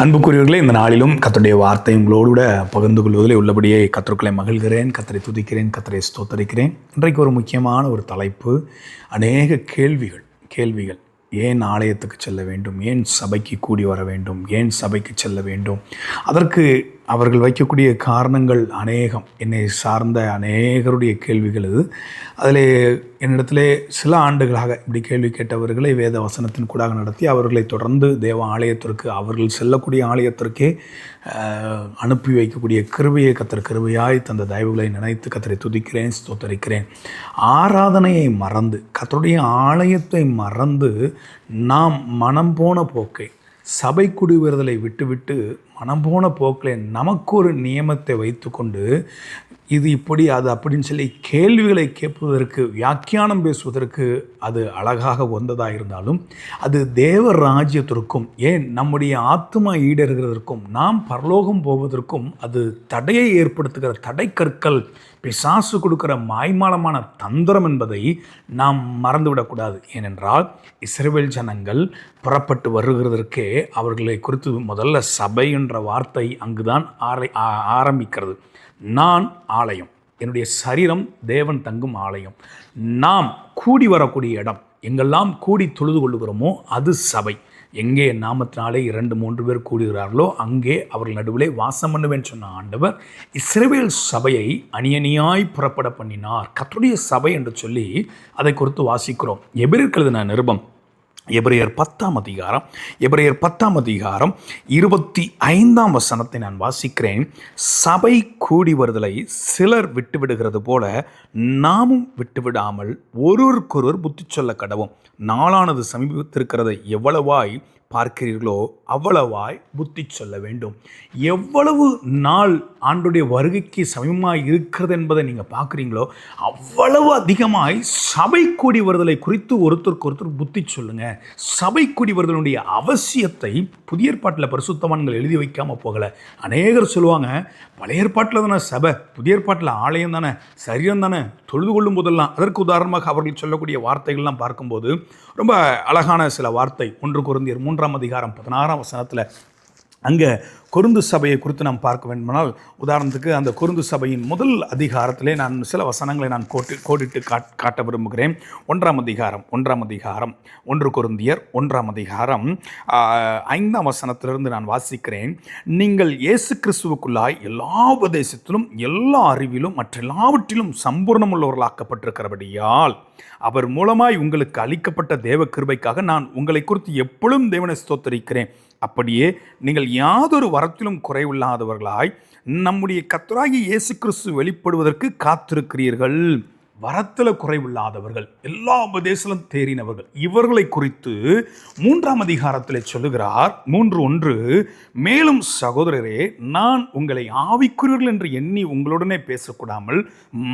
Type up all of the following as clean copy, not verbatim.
அன்புக்குரியவர்களே, இந்த நாளிலும் கர்த்தருடைய வார்த்தை உங்களோடு கூட பகிர்ந்து கொள்வதில் உள்ளபடியே கர்த்தருக்குள்ளே மகிழ்கிறேன், கர்த்தரை துதிக்கிறேன், கர்த்தரை ஸ்தோத்தரிக்கிறேன். இன்றைக்கு ஒரு முக்கியமான ஒரு தலைப்பு, அநேக கேள்விகள். ஏன் ஆலயத்துக்கு செல்ல வேண்டும்? ஏன் சபைக்கு கூடி வர வேண்டும்? ஏன் சபைக்கு செல்ல வேண்டும்? அதற்கு அவர்கள் வைக்கக்கூடிய காரணங்கள் அநேகம். என்னை சார்ந்த அநேகருடைய கேள்விகள் இது. அதில் என்னிடத்திலே சில ஆண்டுகளாக இப்படி கேள்வி கேட்டவர்களை வேத வசனத்தின் கூடாக நடத்தி அவர்களை தொடர்ந்து தேவ ஆலயத்திற்கு, அவர்கள் செல்லக்கூடிய ஆலயத்திற்கே அனுப்பி வைக்கக்கூடிய கிருபையை கர்த்தர் கிருபையாய் தந்த தயவுகளை நினைத்து கர்த்தரை துதிக்கிறேன், ஸ்தோத்தரிக்கிறேன். ஆராதனையை மறந்து, கர்த்தருடைய ஆலயத்தை மறந்து நாம் மனம் போன போக்கை, சபை கூடி வருதலை விட்டுவிட்டு மனம் போன போக்கில் நமக்கு ஒரு நியமத்தை வைத்து கொண்டு இது இப்படி அது அப்படின்னு சொல்லி கேள்விகளை கேட்பதற்கு, வியாக்கியானம் பேசுவதற்கு அது அழகாக வந்ததாக இருந்தாலும் அது தேவ ராஜ்யத்திற்கும், ஏன் நம்முடைய ஆத்மா ஈடேறுகிறதற்கும், நாம் பரலோகம் போவதற்கும் அது தடையை ஏற்படுத்துகிற தடைக்கற்கள், பிசாசு கொடுக்கிற மாய்மாலமான தந்திரம் என்பதை நாம் மறந்துவிடக்கூடாது. ஏனென்றால் இஸ்ரவேல் ஜனங்கள் புறப்பட்டு வருகிறதற்கே அவர்களை குறித்து முதல்ல சபை என்ற வார்த்தை அங்குதான் ஆரம்பிக்கிறது. நான் ஆலயம், என்னுடைய சரீரம் தேவன் தங்கும் ஆலயம். நாம் கூடி வரக்கூடிய இடம், எங்கெல்லாம் கூடி தொழுது கொள்ளுகிறோமோ அது சபை. எங்கே நாமத்தினாலே 2-3 பேர் கூடுகிறார்களோ அங்கே அவர்கள் நடுவிலே வாசம் பண்ணுவேன் சொன்ன ஆண்டவர் இஸ்ரவேல் சபையை அணியணியாய் புறப்பட பண்ணினார். கர்த்தருடைய சபை என்று சொல்லி அதை குறித்து வாசிக்கிறோம். எபிரேயருக்கு நிருபம், எபிரேயர் 10ஆம் அதிகாரம் 25ஆம் வசனத்தை நான் வாசிக்கிறேன். சபை கூடி வருதலை சிலர் விட்டுவிடுகிறது போல நாமும் விட்டுவிடாமல் ஒருவருக்கொருவர் புத்தி சொல்ல கடவும். நாளானது சமீபத்திருக்கிறதை எவ்வளவாய் பார்க்கிறீர்களோ அவ்வளவாய் புத்தி சொல்ல வேண்டும். எவ்வளவு நாள் ஆண்டுடைய வருகைக்கு சமயமாக இருக்கிறது என்பதை நீங்கள் பார்க்குறீங்களோ அவ்வளவு அதிகமாய் சபை கூடி வருதலை குறித்து ஒருத்தருக்கு ஒருத்தர் புத்தி சொல்லுங்கள். சபை கூடி வருதலுடைய அவசியத்தை புதிய ஏற்பாட்டில் பரிசுத்தவான்கள் எழுதி வைக்காமல் போகலை. அநேகர் சொல்லுவாங்க, பழைய ஏற்பாட்டில் தானே சபை, புதிய ஏற்பாட்டில் ஆலயம் தானே, சரீரம் தானே, தொழுது கொள்ளும் போதெல்லாம். அதற்கு உதாரணமாக அவர்கள் சொல்லக்கூடிய வார்த்தைகள்லாம் பார்க்கும்போது ரொம்ப அழகான சில வார்த்தை. 1 கொரிந்தியர் 3ஆம் அதிகாரம் 16ஆம் வசனத்தில் அங்கே கொரிந்து சபையை குறித்து நாம் பார்க்க வேண்டுமானால், உதாரணத்துக்கு அந்த கொரிந்து சபையின் முதல் அதிகாரத்திலே நான் சில வசனங்களை நான் கோடிட்டு காட்ட விரும்புகிறேன். 1ஆம் அதிகாரம் 1 கொரிந்தியர் 1ஆம் அதிகாரம் 5ஆம் வசனத்திலிருந்து நான் வாசிக்கிறேன். நீங்கள் இயேசு கிறிஸ்துவுக்குள்ளாய் எல்லா உபதேசத்திலும் எல்லா அறிவிலும் மற்றெல்லாவற்றிலும் சம்பூர்ணமுள்ளவர்களாக்கப்பட்டிருக்கிறபடியால் அவர் மூலமாய் உங்களுக்கு அளிக்கப்பட்ட தேவ கிருபைக்காக நான் உங்களை குறித்து எப்பொழுதும் தேவனை ஸ்தோத்தரிக்கிறேன். அப்படியே நீங்கள் யாதொரு வரத்திலும் குறைவில்லாதவர்களாய் நம்முடைய கர்த்தராகிய இயேசு கிறிஸ்து வெளிப்படுவதற்கு காத்திருக்கிறீர்கள். வரத்தில் குறைவில்லாதவர்கள், எல்லா உபதேசத்திலும் தேறினவர்கள், இவர்களை குறித்து 3ஆம் அதிகாரத்தில் சொல்லுகிறார். 3:1 மேலும் சகோதரரே, நான் உங்களை ஆவிக்குரியவர்கள் என்று எண்ணி உங்களுடனே பேசக்கூடாமல்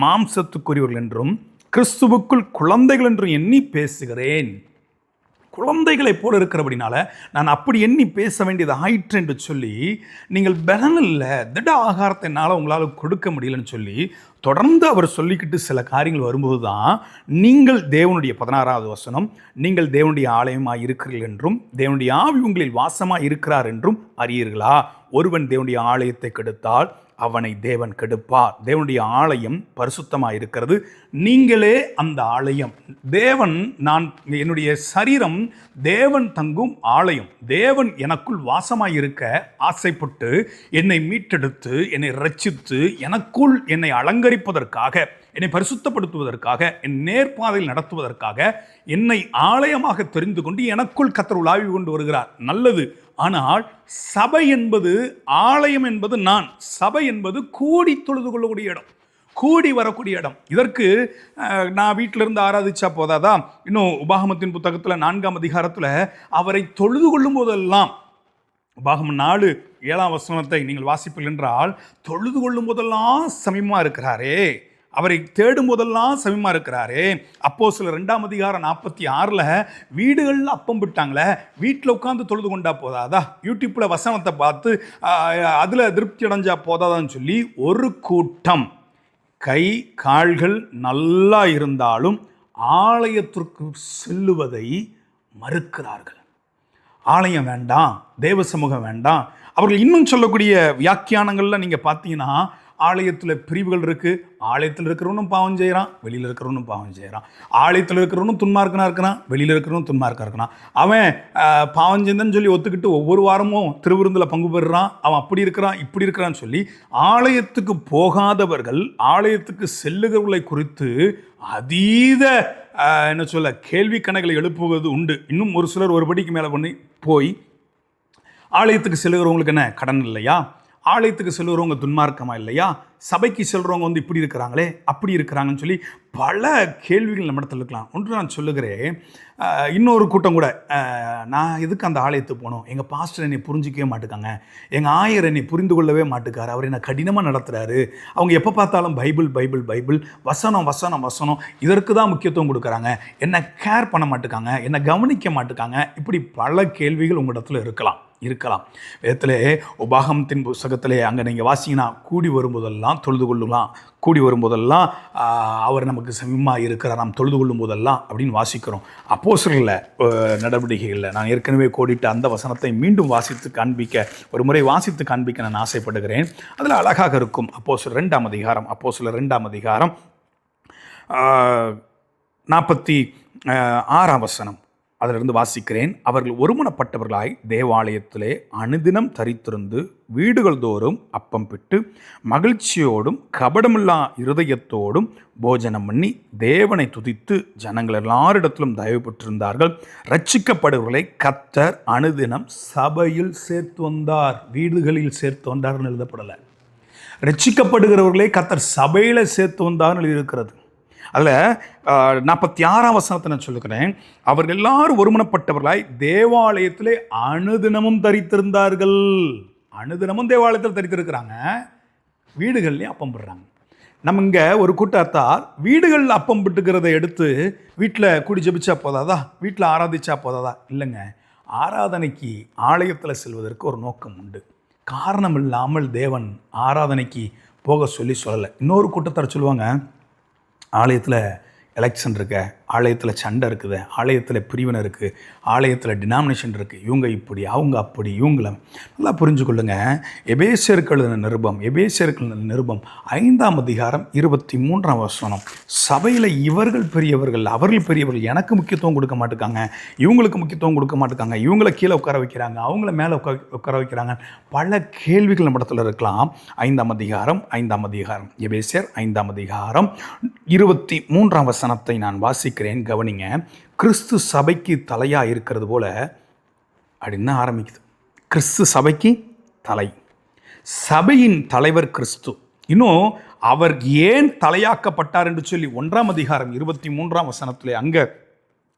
மாம்சத்துக்குரியவர்கள் என்றும் கிறிஸ்துவுக்குள் குழந்தைகள் என்றும் எண்ணி பேசுகிறேன். குழந்தைகளைப் போல இருக்கிறபடினால நான் அப்படி எண்ணி பேச வேண்டியது ஆயிற்று என்று சொல்லி, நீங்கள் பலன் இல்லை, திட ஆகாரத்தை என்னால் உங்களால் கொடுக்க முடியலன்னு சொல்லி தொடர்ந்து அவர் சொல்லிக்கிட்டு சில காரியங்கள் வரும்போது தான் நீங்கள் தேவனுடைய 16ஆவது வசனம், நீங்கள் தேவனுடைய ஆலயமாக இருக்கிறீர்கள் என்றும் தேவனுடைய ஆவி உங்களில் வாசமாக இருக்கிறார் என்றும் அறியீர்களா? ஒருவன் தேவனுடைய ஆலயத்தை கெடுத்தால் அவனை தேவன் கெடுப்பார். தேவனுடைய ஆலயம் பரிசுத்தமாக இருக்கிறது, நீங்களே அந்த ஆலயம். தேவன், நான் என்னுடைய சரீரம் தேவன் தங்கும் ஆலயம். தேவன் எனக்குள் வாசமாக இருக்க ஆசைப்பட்டு என்னை மீட்டெடுத்து என்னை இரட்சித்து எனக்குள் என்னை அலங்கரிப்பதற்காக, என்னை பரிசுத்தப்படுத்துவதற்காக, என் நேர்பாதையில் நடத்துவதற்காக என்னை ஆலயமாக தெரிந்து கொண்டு எனக்குள் கர்த்தர் உலாவி கொண்டு வருகிறார். நல்லது. ஆனால் சபை என்பது, ஆலயம் என்பது நான், சபை என்பது கூடி தொழுது கொள்ளக்கூடிய இடம், கூடி வரக்கூடிய இடம். இதற்கு நான் வீட்டிலிருந்து ஆராதிச்சா போதாதா? இன்னும் உபாகமத்தின் புத்தகத்தில் 4ஆம் அதிகாரத்தில் அவரை தொழுது கொள்ளும் போதெல்லாம், உபாகமம் 4:7ஆம் வசனத்தை நீங்கள் வாசிப்பீர்கள் என்றால், தொழுது கொள்ளும் போதெல்லாம் சமீபமாக இருக்கிறாரே, அவரை தேடும் போதெல்லாம் சமீபமாக இருக்கிறாரே. அப்போஸ்தலர் 2ஆம் அதிகாரம் 46 வீடுகளில் அப்பம் விட்டாங்களே, வீட்டில் உட்காந்து தொழுது கொண்டா போதாதா? யூடியூப்பில் வசனத்தை பார்த்து அதில் திருப்தி அடைஞ்சா போதாதான்னு சொல்லி ஒரு கூட்டம் கை கால்கள் நல்லா இருந்தாலும் ஆலயத்திற்கு செல்லுவதை மறுக்கிறார்கள். ஆலயம் வேண்டாம், தேவ சமூகம் வேண்டாம், அவர்கள் இன்னும் சொல்லக்கூடிய வியாக்கியானங்கள்ல நீங்க பார்த்தீங்கன்னா, ஆலயத்தில் பிரிவுகள் இருக்கு. ஆலயத்தில் இருக்கிறவனும் பாவம் செய்கிறான், வெளியில் இருக்கிறவனும் பாவம் செய்கிறான். ஆலயத்தில் இருக்கிறவனும் துன்மார்க்கனா இருக்கிறான், வெளியில் இருக்கிறவனும் துன்மார்க்கா இருக்கிறான். அவன் பாவம் செஞ்சன்னு சொல்லி ஒத்துக்கிட்டு ஒவ்வொரு வாரமும் திருவிருந்தில் பங்கு பெறுறான். அவன் அப்படி இருக்கிறான், இப்படி இருக்கிறான்னு சொல்லி ஆலயத்துக்கு போகாதவர்கள் ஆலயத்துக்கு செல்லுகிறவர்களை குறித்து அதீத என்ன சொல்ல கேள்வி கணக்குகளை எழுப்புவது உண்டு. இன்னும் ஒரு சிலர் ஒரு படிக்கு மேலே பண்ணி போய் ஆலயத்துக்கு செல்லுகிறவங்களுக்கு என்ன கடன் இல்லையா, ஆலயத்துக்கு செல்லுறவங்க துன்மார்க்கமா இல்லையா, சபைக்கு செல்றவங்க வந்து இப்படி இருக்கிறாங்களே அப்படி இருக்கிறாங்கன்னு சொல்லி பல கேள்விகள் நம்ம இடத்துல இருக்கலாம். ஒன்று நான் சொல்லுகிறேன், இன்னொரு கூட்டம் கூட நான் எதுக்கு அந்த ஆலயத்துக்கு போகணும், எங்கள் பாஸ்டர் என்னை புரிஞ்சிக்கவே மாட்டுக்காங்க, எங்கள் ஆயர் என்னை புரிந்து கொள்ளவே மாட்டுக்காரு, அவர் என்னை கடினமாக நடத்துகிறாரு, அவங்க எப்போ பார்த்தாலும் பைபிள் பைபிள் பைபிள் வசனம் வசனம் வசனம் இதற்கு தான் முக்கியத்துவம் கொடுக்குறாங்க, என்னை கேர் பண்ண மாட்டுக்காங்க, என்னை கவனிக்க மாட்டுக்காங்க. இப்படி பல கேள்விகள் உங்கள் இடத்துல இருக்கலாம். வேதத்திலே உபாகமத்தின் புஸ்தகத்திலே அங்கே நீங்கள் வாசிங்கன்னா, கூடி வரும்போதெல்லாம் தொழுது கொள்ளலாம், கூடி வரும்போதெல்லாம் அவர் நமக்கு சமீபமாக இருக்கிறார், நாம் தொழுது கொள்ளும் போதெல்லாம் அப்படின்னு வாசிக்கிறோம். அப்போஸ்தலர்கள் நடவடிக்கைகளில் நான் ஏற்கனவே கோடிட்டு அந்த வசனத்தை மீண்டும் ஒரு முறை வாசித்து காண்பிக்க நான் ஆசைப்படுகிறேன். அதில் அழகாக இருக்கும். அப்போஸ்தலர் 2 அதிகாரம் 46 வசனம். அதிலிருந்து வாசிக்கிறேன். அவர்கள் ஒருமனப்பட்டவர்களாய் தேவாலயத்திலே அனுதினம் தரித்திருந்து வீடுகள் தோறும் அப்பம் பிட்டு மகிழ்ச்சியோடும் கபடமில்லா இருதயத்தோடும் போஜனம் பண்ணி தேவனை துதித்து ஜனங்கள் எல்லாரிடத்திலும் தயவு பெற்றிருந்தார்கள். ரட்சிக்கப்படுவர்களை கர்த்தர் அனுதினம் சபையில் சேர்த்து வந்தார். வீடுகளில் சேர்த்து வந்தார்னு எழுதப்படலை. ரட்சிக்கப்படுகிறவர்களை கர்த்தர் சபையில் சேர்த்து வந்தார்னு எழுதியிருக்கிறது. அதில் 46 வசனத்தை நான் சொல்லுகிறேன். அவர்கள் எல்லாரும் ஒருமனப்பட்டவர்களாய் தேவாலயத்திலே அனுதினமும் தரித்திருந்தார்கள். அனுதினமும் தேவாலயத்தில் தரித்திருக்கிறாங்க, வீடுகள்லேயும் அப்பம் விடுறாங்க. நம்ம இங்கே ஒரு கூட்டத்தார் வீடுகளில் அப்பம் விட்டுக்கிறத எடுத்து வீட்டில் கூடி ஜெபிச்சா போதாதா, வீட்டில் ஆராதிச்சா போதாதா? இல்லைங்க, ஆராதனைக்கு ஆலயத்தில் செல்வதற்கு ஒரு நோக்கம் உண்டு. காரணம் இல்லாமல் தேவன் ஆராதனைக்கு போக சொல்லலை. இன்னொரு கூட்டத்தார் சொல்லுவாங்க, ஆலயத்தில் எலெக்ஷன் இருக்கு, ஆலயத்தில் சண்டை இருக்குது, ஆலயத்தில் பிரிவினை இருக்குது, ஆலயத்தில் டினாமினேஷன் இருக்குது, இவங்க இப்படி அவங்க அப்படி, இவங்கள நல்லா புரிஞ்சு கொள்ளுங்க. எபேசியர்கள் நிருபம் 5 அதிகாரம் 23 வசனம். சபையில் இவர்கள் பெரியவர்கள், அவர்கள் பெரியவர்கள், எனக்கு முக்கியத்துவம் கொடுக்க மாட்டுக்காங்க, இவங்களுக்கு முக்கியத்துவம் கொடுக்க மாட்டுக்காங்க, இவங்களை கீழே உட்கார வைக்கிறாங்க, அவங்கள மேலே உட்கார வைக்கிறாங்க. பல கேள்விகள் நம்ம இடத்துல இருக்கலாம். 5 அதிகாரம் எபேசியர் 5 அதிகாரம் 23 வசனத்தை நான் வாசிக்கிறேன், கவனிங்க. கிறிஸ்து சபைக்கு தலையா இருக்கிறது போல அப்படின்னு ஆரம்பிக்குது. கிறிஸ்து சபைக்கு தலை, சபையின் தலைவர் கிறிஸ்து. இன்னும் அவர் ஏன் தலையாக்கப்பட்டார் என்று சொல்லி 1 அதிகாரம் 23 வசனத்திலே அங்க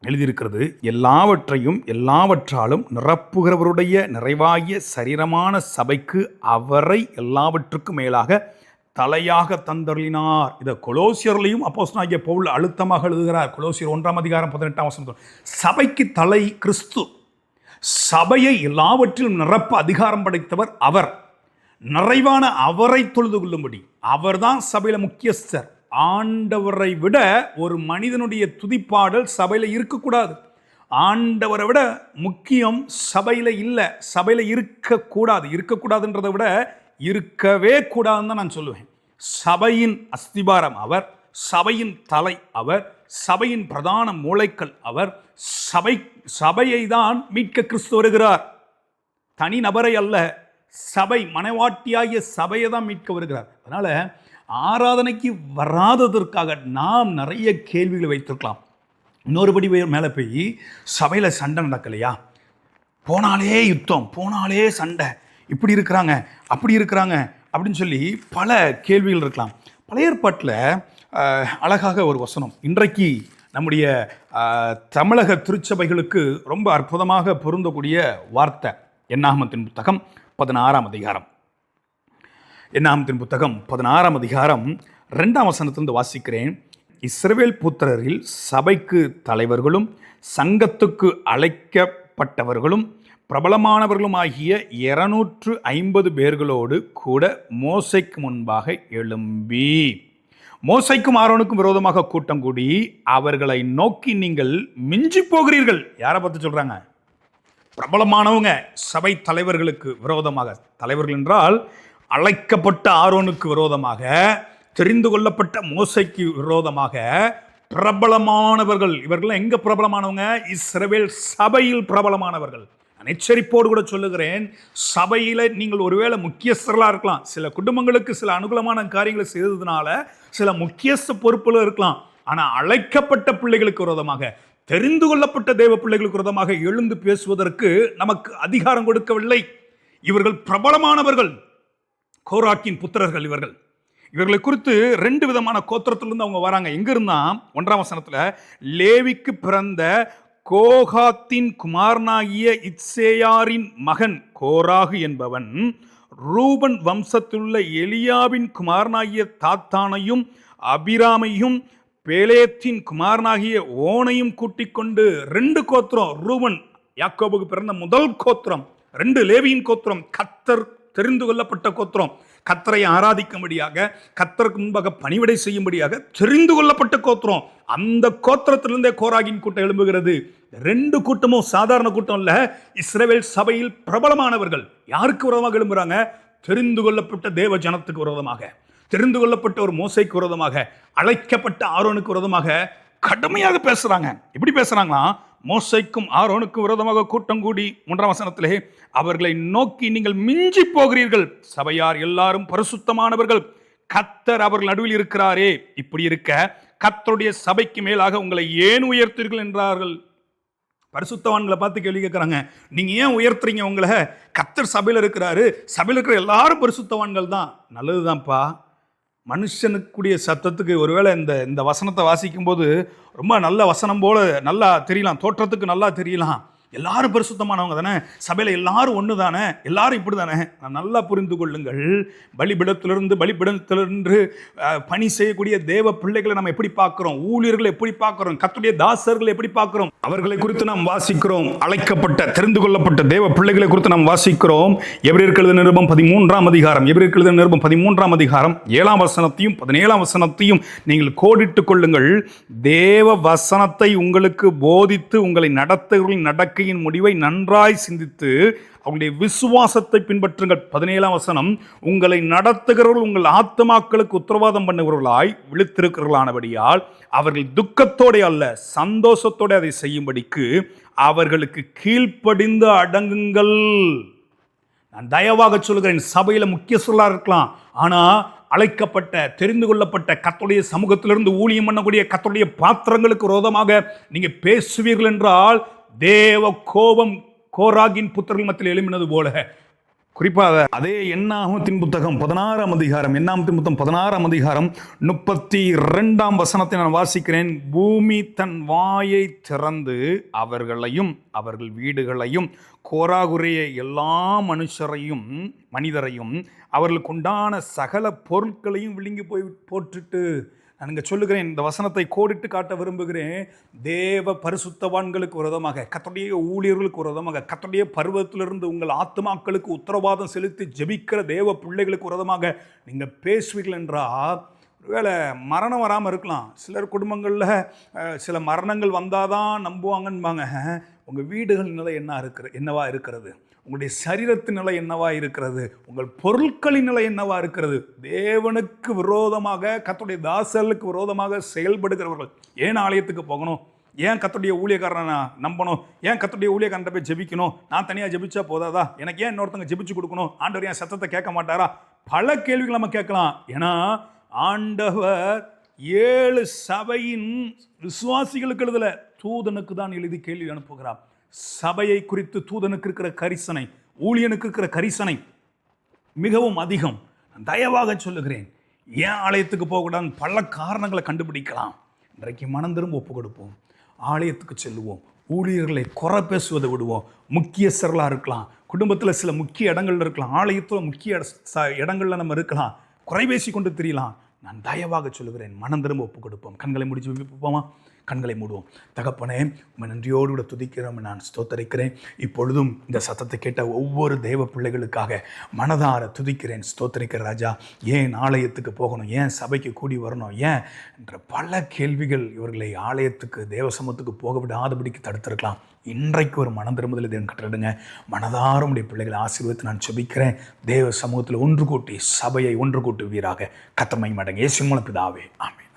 எழுதியிருக்கிறது. எல்லாவற்றையும் எல்லாவற்றாலும் நிரப்புகிறவருடைய நிறைவாகிய சரீரமான சபைக்கு அவரை எல்லாவற்றுக்கும் மேலாக தலையாக தந்தருளினார். இதை கொலோசியர்லையும் அப்போஸ்தலனாகிய பவுல் அழுத்தமாக எழுதுகிறார். கொலோசியர் 1 அதிகாரம் 18 வசனம். சபைக்கு தலை கிறிஸ்து. சபையை எல்லாவற்றிலும் நிரப்ப அதிகாரம் படைத்தவர் அவர். நிறைவான அவரை தொழுது கொள்ளும்படி அவர்தான் சபையில முக்கியஸ்தர். ஆண்டவரை விட ஒரு மனிதனுடைய துதிப்பாடல் சபையில இருக்கக்கூடாது. ஆண்டவரை விட முக்கியம் சபையில இல்லை, சபையில இருக்கக்கூடாதுன்றதை விட இருக்கவே கூடாதுன்னு தான் நான் சொல்லுவேன். சபையின் அஸ்திபாரம் அவர், சபையின் தலை அவர், சபையின் பிரதான மூளைக்கல் அவர். சபையை தான் மீட்க கிறிஸ்து வருகிறார், தனி நபரை அல்ல. சபை மனைவாட்டியாகிய சபையை தான் மீட்க வருகிறார். அதனால ஆராதனைக்கு வராததற்காக நாம் நிறைய கேள்விகளை வைத்திருக்கலாம். இன்னொருபடி மேலே போய் சபையில் சண்டை நடக்கலையா, போனாலே யுத்தம், போனாலே சண்டை, இப்படி இருக்கிறாங்க அப்படி இருக்கிறாங்க அப்படின்னு சொல்லி பல கேள்விகள் இருக்கலாம். பழைய ஏற்பாட்டில் அழகாக ஒரு வசனம் இன்றைக்கு நம்முடைய தமிழக திருச்சபைகளுக்கு ரொம்ப அற்புதமாக பொருந்தக்கூடிய வார்த்தை. என்னாகமத்தின் புத்தகம் 16 அதிகாரம். என்னாகமத்தின் புத்தகம் 16 அதிகாரம் 2 வசனத்திலிருந்து வாசிக்கிறேன். இஸ்ரவேல் புத்திரரில் சபைக்கு தலைவர்களும் சங்கத்துக்கு அழைக்கப்பட்டவர்களும் பிரபலமானவர்களும் ஆகிய 250 பேர்களோடு கூட மோசைக்கு முன்பாக எழும்பி மோசைக்கும் ஆரோனுக்கும் விரோதமாக கூட்டம் கூடி அவர்களை நோக்கி, நீங்கள் மிஞ்சி போகிறீர்கள். யாரை பார்த்து சொல்றாங்க? பிரபலமானவங்க சபை தலைவர்களுக்கு விரோதமாக, தலைவர்கள் என்றால் அழைக்கப்பட்ட ஆரோனுக்கு விரோதமாக, தெரிந்து கொள்ளப்பட்ட மோசைக்கு விரோதமாக பிரபலமானவர்கள். இவர்கள் எங்க பிரபலமானவங்க? இஸ்ரவேல் சபையில் பிரபலமானவர்கள். நான் எச்சரிப்போடு கூட சொல்லுகிறேன், சபையில நீங்கள் ஒருவேளை முக்கியஸ்தர்களா இருக்கலாம், சில குடும்பங்களுக்கு சில அனுகூலமான காரியங்களை செய்ததுனால சில முக்கியஸ்த பொறுப்புல இருக்கலாம். ஆனா அழைக்கப்பட்ட பிள்ளைகளுக்கு விரோதமாக, தெரிந்து கொள்ளப்பட்ட தேவ பிள்ளைகளுக்கு விரோதமாக எழுந்து பேசுவதற்கு நமக்கு அதிகாரம் கொடுக்கவில்லை. இவர்கள் பிரபலமானவர்கள், கோராக்கின் புத்திரர்கள். இவர்களை குறித்து 2 விதமான கோத்திரத்திலிருந்து அவங்க வராங்க. எங்க இருந்தா 1ஆம் வசனத்துல, லேவிக்கு பிறந்த கோகாத்தின் குமாரனாகிய இத்சேயாரின் மகன் கோராகு என்பவன் ரூபன் வம்சத்திலுள்ள எலியாவின் குமாரனாகிய தாத்தானையும் அபிராமையும் பேலேத்தின் குமாரனாகிய ஓனையும் கூட்டிக் கொண்டு 2 கோத்திரம். ரூபன் யாக்கோபுக்கு பிறந்த முதல் கோத்திரம், 2 லேவியின் கோத்திரம், கர்த்தர் தெரிந்து கொள்ளப்பட்ட கோத்திரம், கர்த்தரை ஆராதிக்கும்படியாக, கர்த்தருக்கு முன்பாக பணிவிடை செய்யும்படியாக தெரிந்து கொள்ளப்பட்ட கோத்திரம். அந்த கோத்திரத்திலிருந்தே கோராகின் கூட்டம் எழும்புகிறது. 2 கூட்டமும் சாதாரண கூட்டம் இல்ல, இஸ்ரவேல் சபையில் பிரபலமானவர்கள். யாருக்கு விரோதமாக எழும்புறாங்க? தெரிந்து கொள்ளப்பட்ட தேவ ஜனத்துக்கு விரோதமாக, தெரிந்து கொள்ளப்பட்ட ஒரு மோசைக்கு விரோதமாக, அழைக்கப்பட்ட ஆரோனுக்கு விரோதமாக கடுமையாக பேசுறாங்க. எப்படி பேசுறாங்களா? மோசைக்கும் ஆரோனுக்கும் விரோதமாக கூட்டம் கூடி 3ஆம் வசனத்திலே அவர்களை நோக்கி, நீங்கள் மிஞ்சி போகிறீர்கள், சபையார் எல்லாரும் பரிசுத்தமானவர்கள், கர்த்தர் அவர்கள் நடுவில் இருக்கிறாரே, இப்படி இருக்க கர்த்தருடைய சபைக்கு மேலாக உங்களை ஏன் உயர்த்தீர்கள் என்றார்கள். பரிசுத்தவான்களை பார்த்து கேள்வி கேட்குறாங்க, நீங்கள் ஏன் உயர்த்துறீங்க உங்களை? கர்த்தர் சபையில் இருக்கிறாரு, சபையில் இருக்கிற எல்லாரும் பரிசுத்தவான்கள் தான். நல்லதுதான்ப்பா. மனுஷனுக்குரிய சத்தத்துக்கு ஒருவேளை இந்த வசனத்தை வாசிக்கும் போது ரொம்ப நல்ல வசனம் போல நல்லா தெரியலாம், தோற்றத்துக்கு நல்லா தெரியலாம். எல்லாரும் பரிசுத்தமானவங்க தானே, சபையில் எல்லாரும் ஒன்று தானே, எல்லாரும் இப்படி தானே. நான் நல்லா புரிந்து கொள்ளுங்கள், பலிபிடத்திலிருந்து பணி செய்யக்கூடிய தேவ பிள்ளைகளை நம்ம எப்படி பார்க்கிறோம், ஊழியர்களை எப்படி பார்க்கிறோம், கர்த்தருடைய தாசர்களை எப்படி பார்க்கிறோம், அவர்களை குறித்து நாம் வாசிக்கிறோம். அழைக்கப்பட்ட தெரிந்து கொள்ளப்பட்ட தேவ பிள்ளைகளை குறித்து நாம் வாசிக்கிறோம். எபிரேயருக்கு எழுதின நிருபம் 13ஆம் அதிகாரம், எபிரேயருக்கு எழுதின நிருபம் 13ஆம் அதிகாரம் 7ஆம் வசனத்தையும் 17ஆம் வசனத்தையும் நீங்கள் கோடிட்டுக் கொள்ளுங்கள். தேவ வசனத்தை உங்களுக்கு போதித்து உங்களை நடத்துகிறவர்களின் நடக்கையின் முடிவை நன்றாய் சிந்தித்து அவங்களுடைய விசுவாசத்தை பின்பற்றுங்கள். 17ஆம் வசனம், உங்களை நடத்துகிறவர்கள் உங்கள் ஆத்துமாக்களுக்கு உத்தரவாதம் பண்ணுகிறவர்களாய் விழித்திருக்கிறவர்களானபடியால் அவர்கள் துக்கத்தோட அல்ல சந்தோஷத்தோட அதை செய்யும்படிக்கு அவர்களுக்கு கீழ்ப்படிந்து அடங்குங்கள். நான் தயவாக சொல்கிறேன், சபையில முக்கியஸ்தர்களா இருக்கலாம், ஆனா அழைக்கப்பட்ட தெரிந்து கொள்ளப்பட்ட கர்த்தருடைய சமூகத்திலிருந்து ஊழியம் பண்ணக்கூடிய கர்த்தருடைய பாத்திரங்களுக்கு விரோதமாக நீங்க பேசுவீர்கள் என்றால் தேவ கோபம் கோராகின் புத்திரர்கள் மத்தியில் எழும்பினது போல. குறிப்பாக அதே என்னாகமத்தின் புத்தகம் 16ஆம் அதிகாரம், என்னாகமத்தின் புத்தகம் 16ஆம் அதிகாரம் 32ஆம் வசனத்தை நான் வாசிக்கிறேன். பூமி தன் வாயை திறந்து அவர்களையும் அவர்கள் வீடுகளையும் கோராகுரிய எல்லா மனிதரையும் அவர்களுக்கு உண்டான சகல பொருட்களையும் விழுங்கி போய் போட்டுட்டு, நான் இங்கே சொல்லுகிறேன், இந்த வசனத்தை கோடிட்டு காட்ட விரும்புகிறேன். தேவ பரிசுத்தவான்களுக்கு விரோதமாக, கர்த்தருடைய ஊழியர்களுக்கு விரோதமாக, கர்த்தருடைய பருவத்திலிருந்து உங்கள் ஆத்துமாக்களுக்கு உத்தரவாதம் செலுத்தி ஜெபிக்கிற தேவ பிள்ளைகளுக்கு விரோதமாக நீங்கள் பேசுவீர்கள் என்றால், ஒருவேளை மரணம் வராமல் இருக்கலாம். சிலர் குடும்பங்களில் சில மரணங்கள் வந்தால் தான் நம்புவாங்கன்பாங்க. உங்கள் வீடுகள் நிலை என்னவா இருக்கிறது? உங்களுடைய சரீரத்தின் நிலை என்னவா இருக்கிறது? உங்கள் பொருட்களின் நிலை என்னவா இருக்கிறது? தேவனுக்கு விரோதமாக, கர்த்தருடைய தாசர்களுக்கு விரோதமாக செயல்படுகிறவர்கள் ஏன் ஆலயத்துக்கு போகணும்? ஏன் கர்த்தருடைய ஊழியக்காரனை நம்பணும்? ஏன் கர்த்தருடைய ஊழியக்காரன் போய் ஜெபிக்கணும்? நான் தனியாக ஜெபிச்சா போதாதா? எனக்கு ஏன் இன்னொருத்தங்க ஜெபிச்சு கொடுக்கணும்? ஆண்டவர் ஏன் சத்தத்தை கேட்க மாட்டாரா? பல கேள்விகள் நம்ம கேட்கலாம். ஏன்னா ஆண்டவர் 7 சபையின் விசுவாசிகளுக்கு எழுதல, தூதனுக்கு தான் எழுதி கேள்வி அனுப்புகிறார். சபையை குறித்து தூதனுக்கு இருக்கிற கரிசனை, ஊழியனுக்கு இருக்கிற கரிசனை மிகவும் அதிகம். தயவாக சொல்லுகிறேன், ஏன் ஆலயத்துக்கு போகக்கூடாதுன்னு பல காரணங்களை கண்டுபிடிக்கலாம். இன்றைக்கு மனம் திரும்ப ஒப்பு கொடுப்போம், ஆலயத்துக்கு செல்லுவோம், ஊழியர்களை குறை பேசுவதை விடுவோம். முக்கியஸ்தர்களாக இருக்கலாம், குடும்பத்தில் சில முக்கிய இடங்கள்ல இருக்கலாம், ஆலயத்தில் முக்கிய இடங்கள்ல நம்ம இருக்கலாம், குறை பேசி கொண்டு தெரியலாம். நான் தயவாக சொல்லுகிறேன், மனம் திரும்ப ஒப்பு கொடுப்போம். கண்களை முடிச்சு வைப்போமா? கண்களை மூடுவோம். தகப்பனே, உம்மை நன்றியோடு கூட துதிக்கிறோம், நான் ஸ்தோத்தரிக்கிறேன். இப்பொழுதும் இந்த சத்தத்தை கேட்ட ஒவ்வொரு தேவ பிள்ளைகளுக்காக மனதார துதிக்கிறேன், ஸ்தோத்தரிக்கிற ராஜா. ஏன் ஆலயத்துக்கு போகணும், ஏன் சபைக்கு கூடி வரணும், ஏன் என்ற பல கேள்விகள் இவர்களை ஆலயத்துக்கு தேவ சமூகத்துக்கு போக விடாதபடிக்கு தடுத்திருக்கலாம். இன்றைக்கு ஒரு மனம் திரும்புதலை தேவன் கட்டளிடுங்க. மனதார உடைய பிள்ளைகளை ஆசீர்வதித்து நான் ஜெபிக்கிறேன். தேவ சமூகத்தில் ஒன்று கூட்டி சபையை ஒன்று கூட்டுவீராக. கர்த்தர் மகிமையடைங்க. இயேசுவின் மூலம் பிதாவே, ஆமென்.